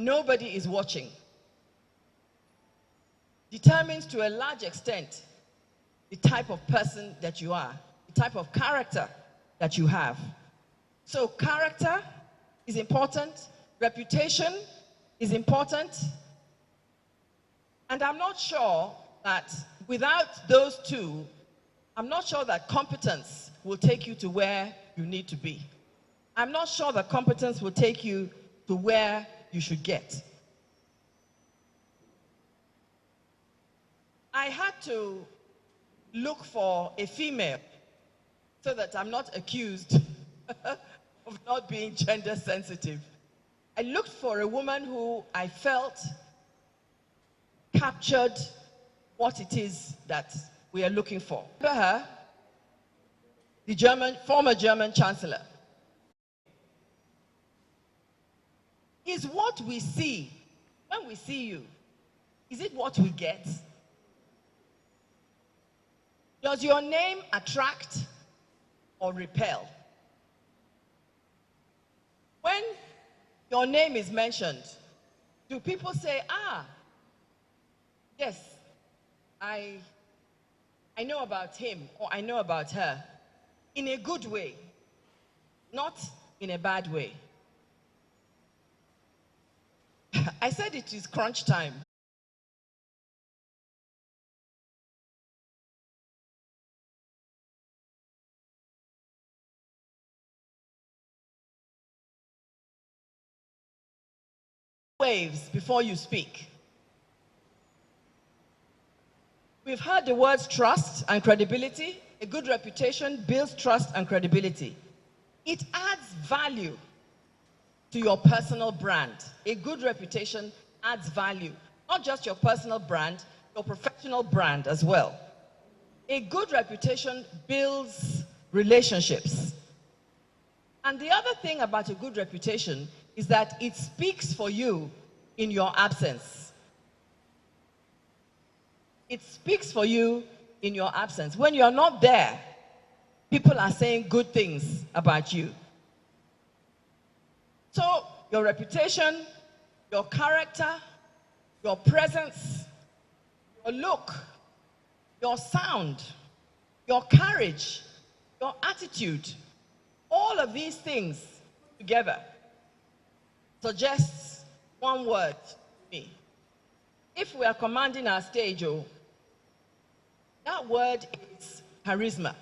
when nobody is watching determines to a large extent the type of person that you are, the type of character that you have. So character is important, reputation is important, and I'm not sure that without those two, I'm not sure that competence will take you to where you need to be. I'm not sure that competence will take you to where you should get. I had to look for a female so that I'm not accused of not being gender sensitive. I looked for a woman who I felt captured what it is that we are looking for. Remember her? The former German Chancellor. Is what we see, when we see you, is it what we get? Does your name attract or repel? When your name is mentioned, do people say, ah, yes, I know about him or I know about her, in a good way, not in a bad way? I said it is crunch time. Waves before you speak. We've heard the words trust and credibility. A good reputation builds trust and credibility. It adds value to your personal brand. A good reputation adds value. Not just your personal brand, your professional brand as well. A good reputation builds relationships. And the other thing about a good reputation is that it speaks for you in your absence. It speaks for you in your absence. When you're not there, people are saying good things about you. So your reputation, your character, your presence, your look, your sound, your courage, your attitude, all of these things together suggests one word to me. If we are commanding our stage, that word is charisma.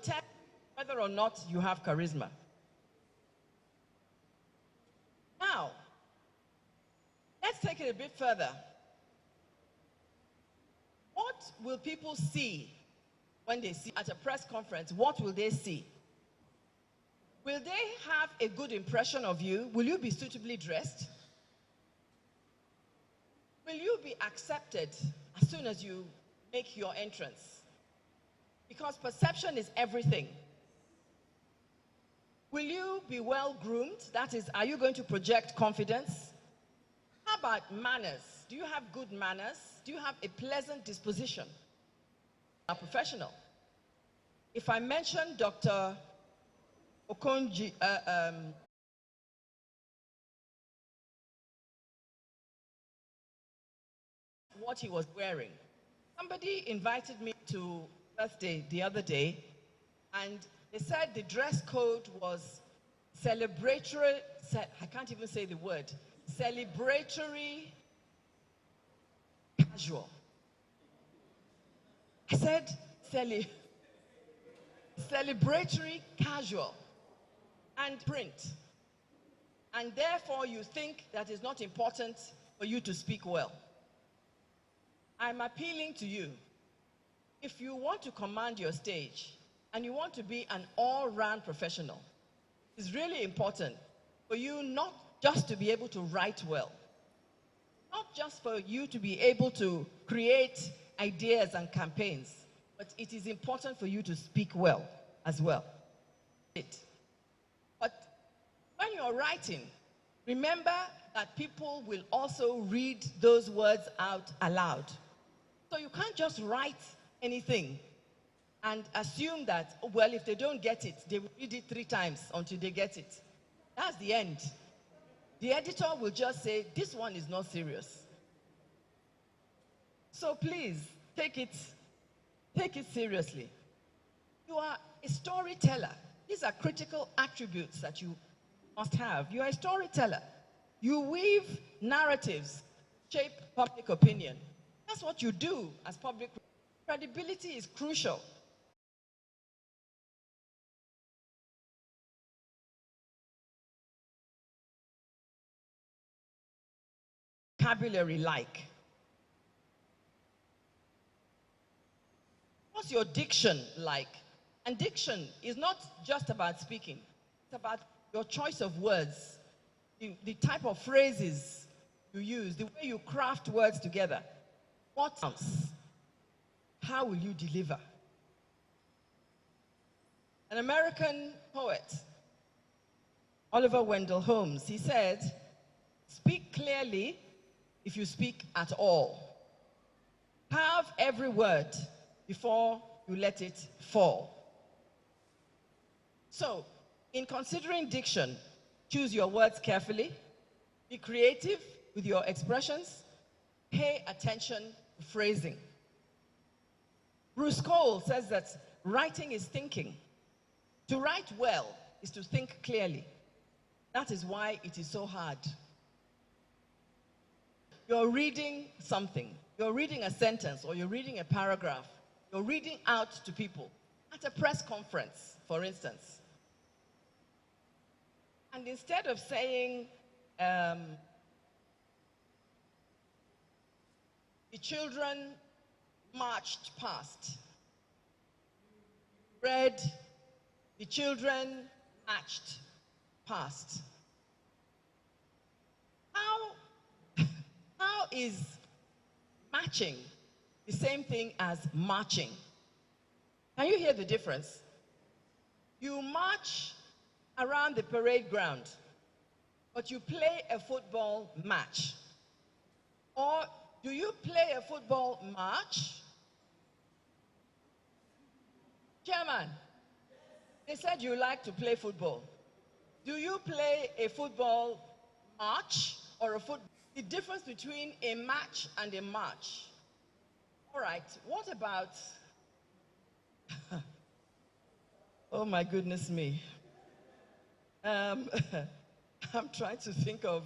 Tell whether or not you have charisma. Now, let's take it a bit further. What will people see when they see at a press conference? What will they see? Will they have a good impression of you? Will you be suitably dressed? Will you be accepted as soon as you make your entrance? Because perception is everything. Will you be well groomed? That is, are you going to project confidence? How about manners? Do you have good manners? Do you have a pleasant disposition? A professional. If I mention Dr. Okonji, what he was wearing. Somebody invited me to birthday the other day, and they said the dress code was celebratory, I can't even say the word, celebratory casual. I said celebratory casual and print. And therefore you think that it's not important for you to speak well. I'm appealing to you. If you want to command your stage and you want to be an all-round professional, it's really important for you not just to be able to write well, not just for you to be able to create ideas and campaigns, but it is important for you to speak well as well. But when you're writing, remember that people will also read those words out aloud. So you can't just write anything and assume that, well, if they don't get it, they will read it 3 times until they get it. That's the end. The editor will just say, this one is not serious. So please, take it seriously. You are a storyteller. These are critical attributes that you must have. You are a storyteller. You weave narratives, shape public opinion. That's what you do as public. Credibility is crucial. Vocabulary like? What's your diction like? And diction is not just about speaking. It's about your choice of words, the type of phrases you use, the way you craft words together. What sounds? How will you deliver? An American poet, Oliver Wendell Holmes, he said, speak clearly if you speak at all. Have every word before you let it fall. So, in considering diction, choose your words carefully, be creative with your expressions, pay attention to phrasing. Bruce Cole says that writing is thinking. To write well is to think clearly. That is why it is so hard. You're reading something, you're reading a sentence, or you're reading a paragraph, you're reading out to people at a press conference, for instance. And instead of saying, the children marched past, read, the children marched past. How is matching the same thing as marching? Can you hear the difference? You march around the parade ground, but you play a football match. Or do you play a football match? Chairman, they said you like to play football. Do you play a football match or a football? The difference between a match and a march. All right, what about, oh my goodness me. I'm trying to think of.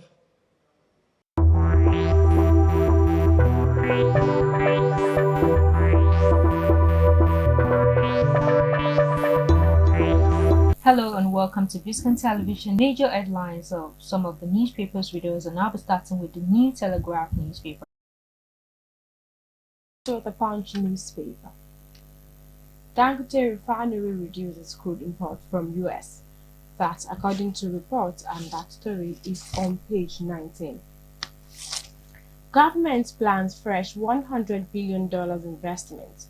Hello and welcome to Biscon Television. Major headlines of some of the newspapers readers, and I'll be starting with the New Telegraph newspaper. So the Punch newspaper. Dangote refinery reduces crude import from US. That, according to reports, and that story is on page 19. Government plans fresh $100 billion investment.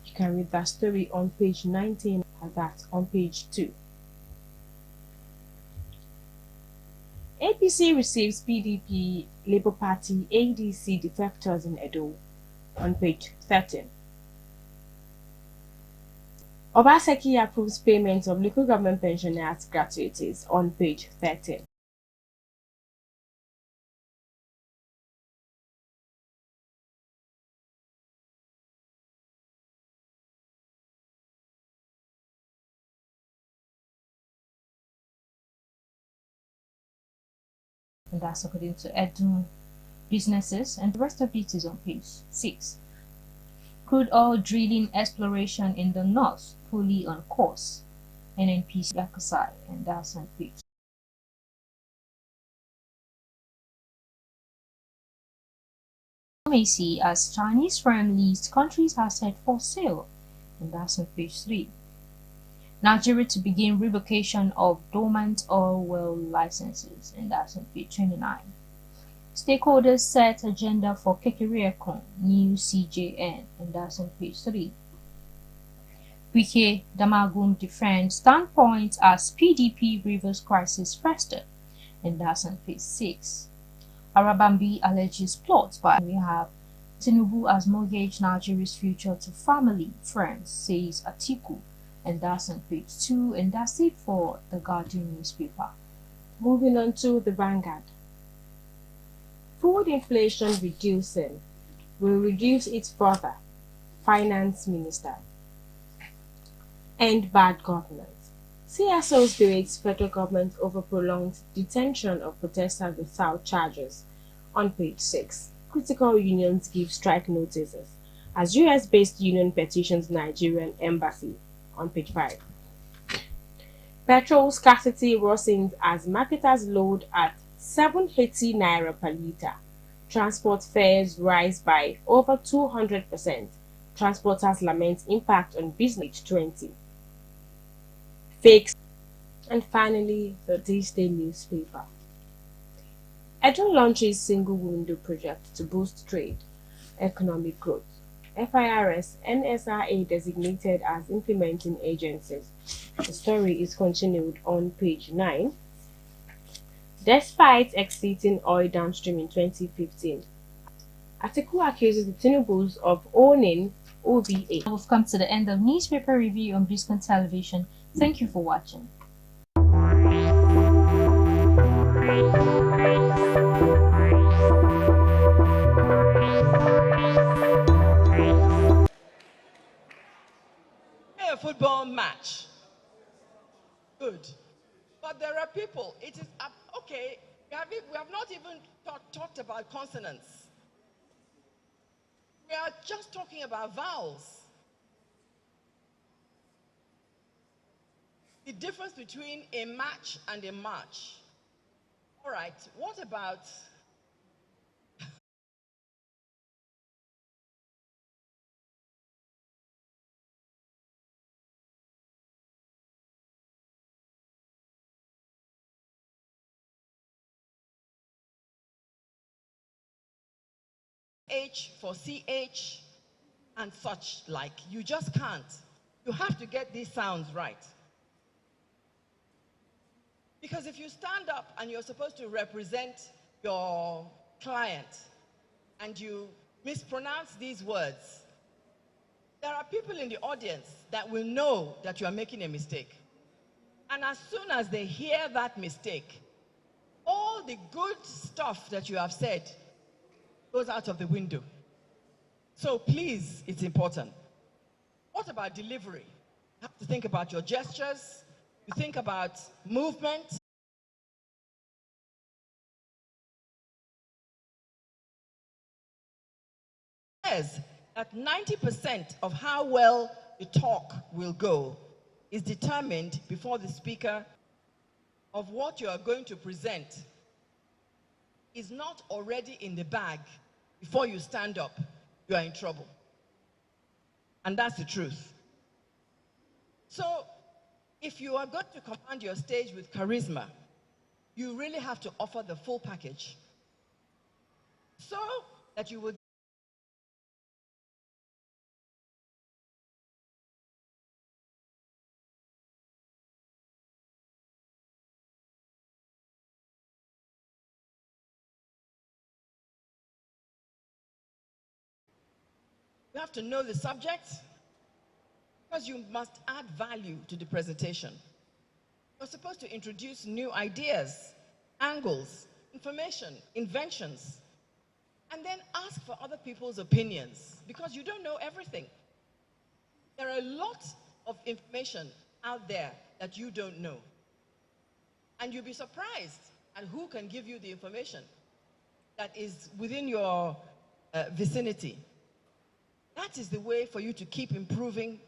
You can read that story on page 19 and that on page 2. APC receives PDP Labour Party ADC defectors in Edo on page 13. Obaseki approves payments of local government pensioners' gratuities on page 13. And that's according to Edo businesses, and the rest of it is on page 6. Crude oil drilling exploration in the north fully on course. NNPC Yakasai, and that's on page. You may see as Chinese firm leased countries asset for sale, and that's on page 3. Nigeria to begin revocation of dormant oil well licenses, and that's on page 29. Stakeholders set agenda for Kekiriekon, new CJN, and that's on page 3. Wike Damagum defends standpoint as PDP Rivers crisis fester, and that's on page 6. Arabambi alleges plots, but we have Tinubu has mortgaged Nigeria's future to family, friends, says Atiku, and that's on page 2, and that's it for the Guardian newspaper. Moving on to the Vanguard. Food inflation reducing will reduce it further, Finance Minister. End bad governance. CSOs berates federal government over prolonged detention of protesters without charges, on page 6. Critical unions give strike notices as US-based union petitions Nigerian embassy, on page 5. Petrol scarcity worsens as marketers load at 780 naira per litre. Transport fares rise by over 200%. Transporters lament impact on business. 20. Fakes. And finally, the This Day newspaper. Edo launches single window project to boost trade, economic growth. FIRS, NSRA designated as implementing agencies. The story is continued on page 9. Despite exiting oil downstream in 2015, Atiku accuses the Tinubus of owning OVA. We've come to the end of newspaper review on Biscon Television. Thank you for watching. A football match. Good. But there are people, it is, okay, we have not even talked about consonants. We are just talking about vowels. The difference between a match and a march. All right, what about H for CH and such like? You just can't. You have to get these sounds right. Because if you stand up and you're supposed to represent your client and you mispronounce these words, there are people in the audience that will know that you are making a mistake. And as soon as they hear that mistake, all the good stuff that you have said goes out of the window. So please, it's important. What about delivery? You have to think about your gestures. You think about movement. Says that 90% of how well the talk will go is determined before the speaker of what you are going to present is not already in the bag before you stand up, you are in trouble. And that's the truth. So if you are going to command your stage with charisma, you really have to offer the full package so that you will you have to know the subject because you must add value to the presentation. You're supposed to introduce new ideas, angles, information, inventions, and then ask for other people's opinions because you don't know everything. There are a lot of information out there that you don't know. And you'll be surprised at who can give you the information that is within your vicinity. That is the way for you to keep improving.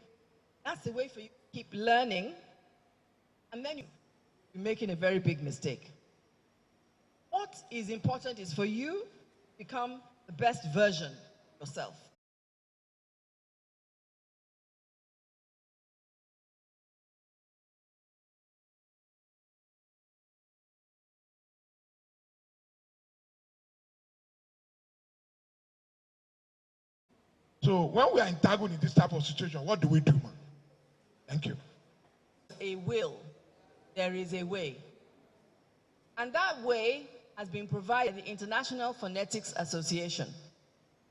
That's the way for you to keep learning. And then you're making a very big mistake. What is important is for you to become the best version of yourself. So when we are entangled in this type of situation, what do we do, man? Thank you. A will, there is a way. And that way has been provided by the International Phonetics Association.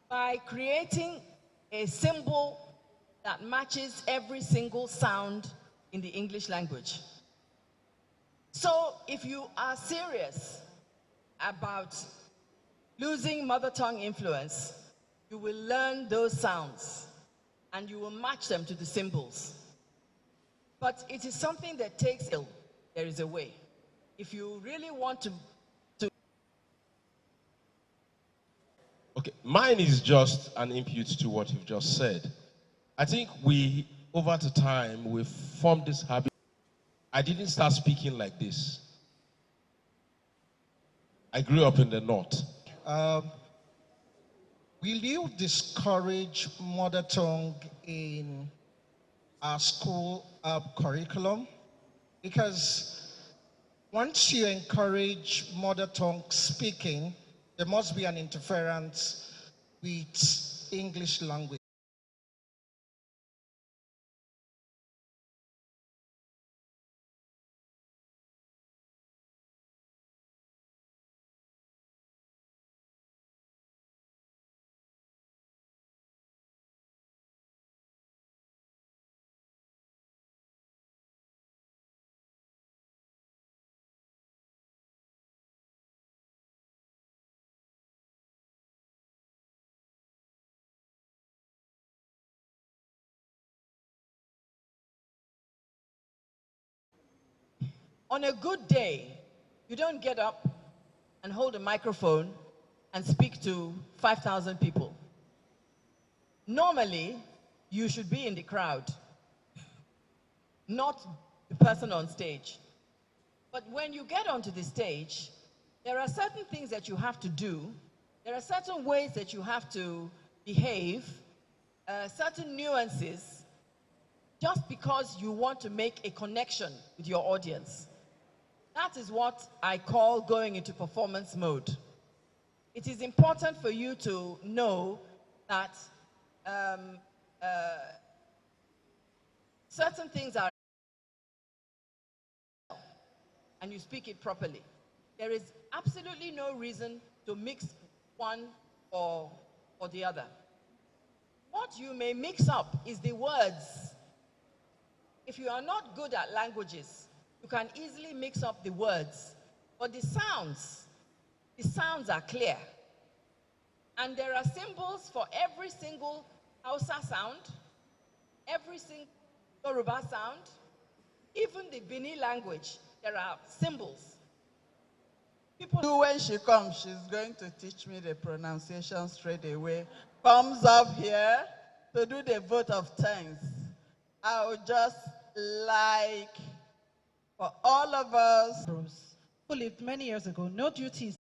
by creating a symbol that matches every single sound in the English language. So if you are serious about losing mother tongue influence, you will learn those sounds and you will match them to the symbols. But it is something that takes skill. There is a way. If you really want to. Okay, mine is just an input to what you've just said. I think we, over the time, we've formed this habit. I didn't start speaking like this. I grew up in the north. Will you discourage mother tongue in our school curriculum? Because once you encourage mother tongue speaking, there must be an interference with English language. On a good day, you don't get up and hold a microphone and speak to 5,000 people. Normally, you should be in the crowd, not the person on stage. But when you get onto the stage, there are certain things that you have to do. There are certain ways that you have to behave, certain nuances, just because you want to make a connection with your audience. That is what I call going into performance mode. It is important for you to know that certain things are and you speak it properly. There is absolutely no reason to mix one or the other. What you may mix up is the words. If you are not good at languages, you can easily mix up the words. But the sounds are clear. And there are symbols for every single Hausa sound, every single Yoruba sound, even the Bini language, there are symbols. People, when she comes, she's going to teach me the pronunciation straight away. Comes up here to do the vote of thanks. I would just like for all of us who lived many years ago, no duties.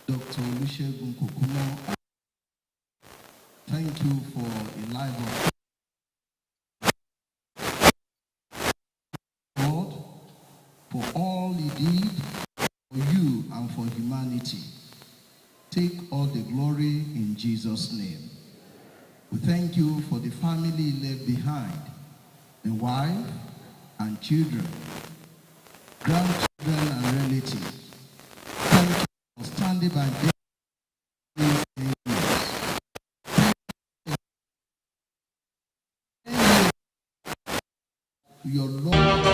Dr. Olusegun Kokumo, thank you for life of God for all he did for you and for humanity. Take all the glory in Jesus' name. We thank you for the family left behind, the wife and children, grandchildren and relatives. Thank you for standing by them. Your Lord.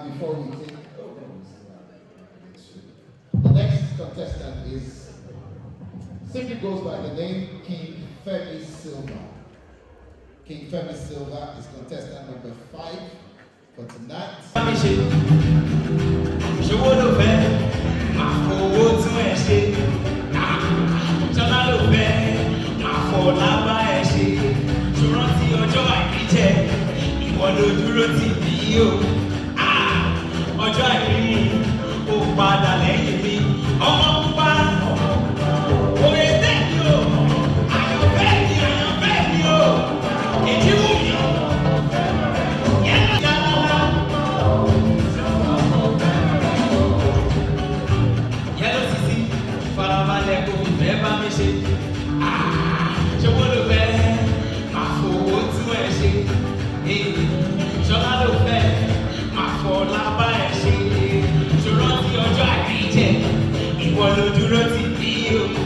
Before we take the next contestant is simply goes by the name King Femi Silva. King Femi Silva is contestant number 5 for tonight. Ọjọ́ ìrìn ó padà lẹ́yìn mi, ọmọ pupa, òye tẹ́lẹ̀ o, àyànfẹ́ mi o, èjì wù mí, yálà. Yẹ́lò sísí, farabalẹ̀ kò fẹ́ bá mi ṣe, ṣé wọ́n ló fẹ́ máa fowó tún ẹ̀ ṣe, ṣọlá ló fẹ́ máa fọ́ lábá ẹ̀ ṣe. Ìwọ ló dúró tì mí o.